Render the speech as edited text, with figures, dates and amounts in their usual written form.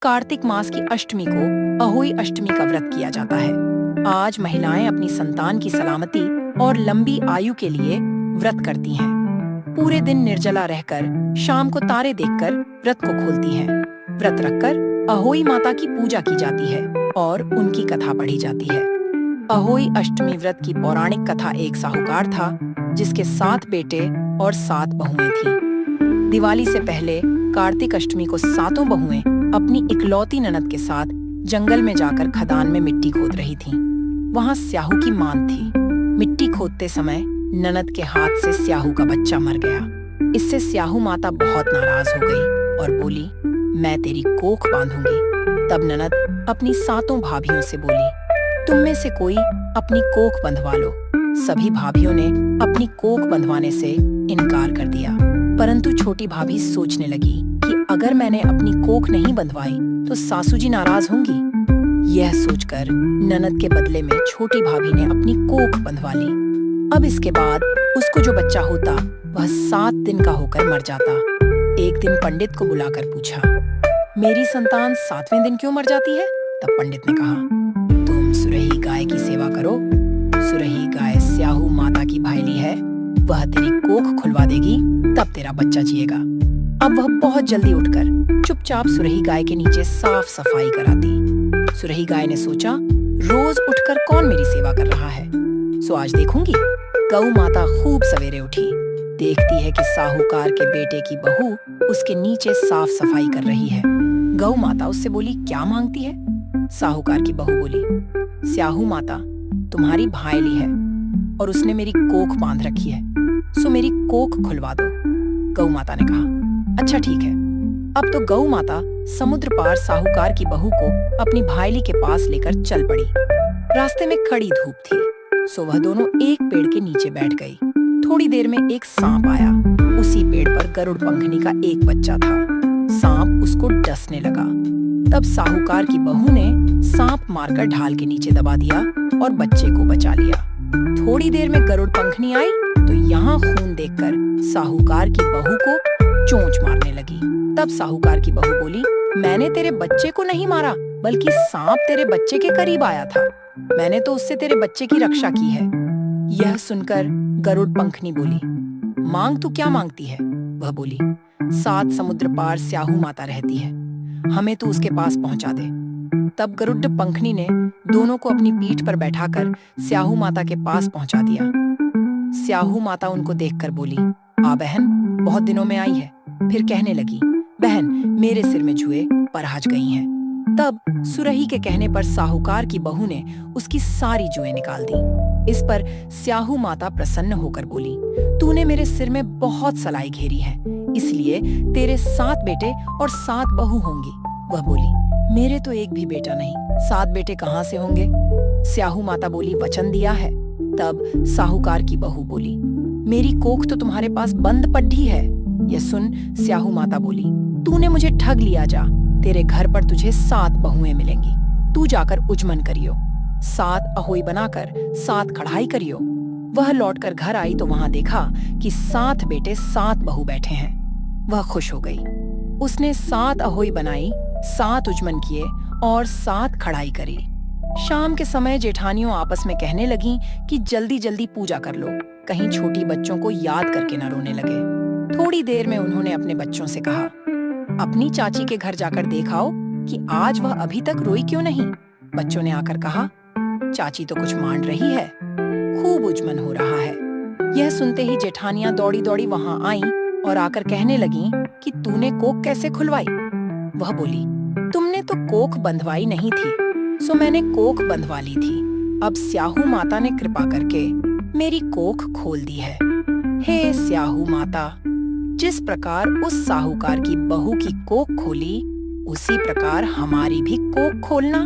कार्तिक मास की अष्टमी को अहोई अष्टमी का व्रत किया जाता है। आज महिलाएं अपनी संतान की सलामती और लंबी आयु के लिए व्रत करती हैं। पूरे दिन निर्जला रहकर शाम को तारे देखकर व्रत को खोलती हैं। व्रत रखकर अहोई माता की पूजा की जाती है और उनकी कथा पढ़ी जाती है। अहोई अष्टमी व्रत की पौराणिक कथा एक साहूकार था जिसके 7 बेटे और 7 बहुएं थीं। दिवाली से पहले कार्तिक अष्टमी को 7 बहुएं अपनी इकलौती ननद के साथ जंगल में जाकर खदान में मिट्टी खोद रही थीं। वहां स्याहू की मांद थी। मिट्टी खोदते समय ननद के हाथ से स्याहू का बच्चा मर गया। इससे स्याहू माता बहुत नाराज हो गई और बोली, मैं तेरी कोख बांधूंगी। तब ननद अपनी 7 भाभियों से बोली, तुम में से कोई अपनी कोख बंधवा लो। सभी भाभियों ने अपनी कोख बंधवाने से इनकार कर दिया, परंतु छोटी भाभी सोचने लगी कि अगर मैंने अपनी कोख नहीं बंधवाई तो सासू जी नाराज होंगी। यह सोचकर ननद के बदले में छोटी भाभी ने अपनी कोख बंधवा ली। अब इसके बाद उसको जो बच्चा होता वह 7 दिन का होकर मर जाता। एक दिन पंडित को बुलाकर पूछा, मेरी संतान 7वें दिन क्यों मर जाती है? तब पंडित ने कहा, तुम सुरही गाय की सेवा करो। सुरही गाय स्याहू माता की भाईली है, वह तेरी कोख खुलवा देगी, तब तेरा बच्चा जिएगा। अब वह बहुत जल्दी उठकर चुपचाप सुरही गाय के नीचे साफ सफाई कराती। सुरही गाय ने सोचा, रोज उठकर कौन मेरी सेवा कर रहा है, सो आज देखूंगी। गौ माता खूब सवेरे उठी, देखती है कि साहूकार के बेटे की बहू उसके नीचे साफ सफाई कर रही है। गौ माता उससे बोली, क्या मांगती है? साहूकार की बहू बोली, स्याहू माता तुम्हारी भाईली है और उसने मेरी कोख बांध रखी है, सो मेरी कोख खुलवा दो। गौ माता ने कहा, अच्छा ठीक है। अब तो गौ माता समुद्र पार साहूकार की बहू को अपनी भाईली के पास लेकर चल पड़ी। रास्ते में कड़ी धूप थी, सो वह दोनों एक पेड़ के नीचे बैठ गई। थोड़ी देर में एक सांप आया। उसी पेड़ पर गरुड़ पंखनी का एक बच्चा था। सांप उसको डसने लगा। तब साहूकार की बहू ने सांप मारकर ढाल के नीचे दबा दिया और बच्चे को बचा लिया। थोड़ी देर में गरुड़ पंखनी आई तो यहाँ खून देखकर साहूकार की बहू को चोंच मारने लगी। तब साहूकार की बहू बोली, मैंने तेरे बच्चे को नहीं मारा, बल्कि सांप तेरे बच्चे के करीब आया था। मैंने तो उससे तेरे बच्चे की रक्षा की है। यह सुनकर गरुड़ पंखनी बोली, मांग तू क्या मांगती है? वह बोली, 7 समुद्र पार स्याहू माता रहती है, हमें तू उसके पास पहुंचा दे। तब गरुड़ पंखनी ने दोनों को अपनी पीठ पर बैठाकर स्याहू माता के पास पहुंचा दिया। स्याहू माता उनको देखकर बोली, आ बहन, बहुत दिनों में आई है। फिर कहने लगी, बहन मेरे सिर में जुए परहाज गई हैं। तब सुरही के कहने पर साहूकार की बहू ने उसकी सारी जुएं निकाल दी। इस पर स्याहू माता प्रसन्न होकर बोली, तूने मेरे सिर में बहुत सलाई घेरी है, इसलिए तेरे 7 बेटे और 7 बहू होंगी। वह बोली, मेरे तो एक भी बेटा नहीं, 7 बेटे कहाँ से होंगे? स्याहू माता बोली, वचन दिया है। तब साहूकार की बहू बोली, मेरी कोख तो तुम्हारे पास बंद पड्ढी है। यह सुन स्याहू माता बोली, तूने मुझे ठग लिया। जा, तेरे घर पर तुझे 7 बहुएं मिलेंगी। तू जाकर उजमन करियो, 7 अहोई बनाकर 7 कढ़ाई करियो। वह लौटकर घर आई तो वहां देखा कि 7 बेटे 7 बहू बैठे हैं। वह खुश हो गई। उसने 7 अहोई बनाई, 7 उजमन किए और 7 कढ़ाई करी। शाम के समय जेठानियों आपस में कहने लगी कि जल्दी जल्दी पूजा कर लो, कहीं छोटी बच्चों को याद करके न रोने लगे। थोड़ी देर में उन्होंने अपने बच्चों से कहा, अपनी चाची के घर जाकर देखाओ कि आज वह अभी तक रोई क्यों नहीं। बच्चों ने आकर कहा, चाची तो कुछ मान रही है, खूब उजमन हो रहा है। यह सुनते ही जेठानियां दौड़ी दौड़ी वहां आईं और आकर कहने लगीं कि तूने कोख कैसे खुलवाई? वह बोली, तुमने तो कोख बंधवाई नहीं थी, सो मैंने कोख बंधवा ली थी। अब स्याहू माता ने कृपा करके मेरी कोख खोल दी है। हे स्याहू माता, जिस प्रकार उस साहूकार की बहू की कोख खोली, उसी प्रकार हमारी भी कोख खोलना।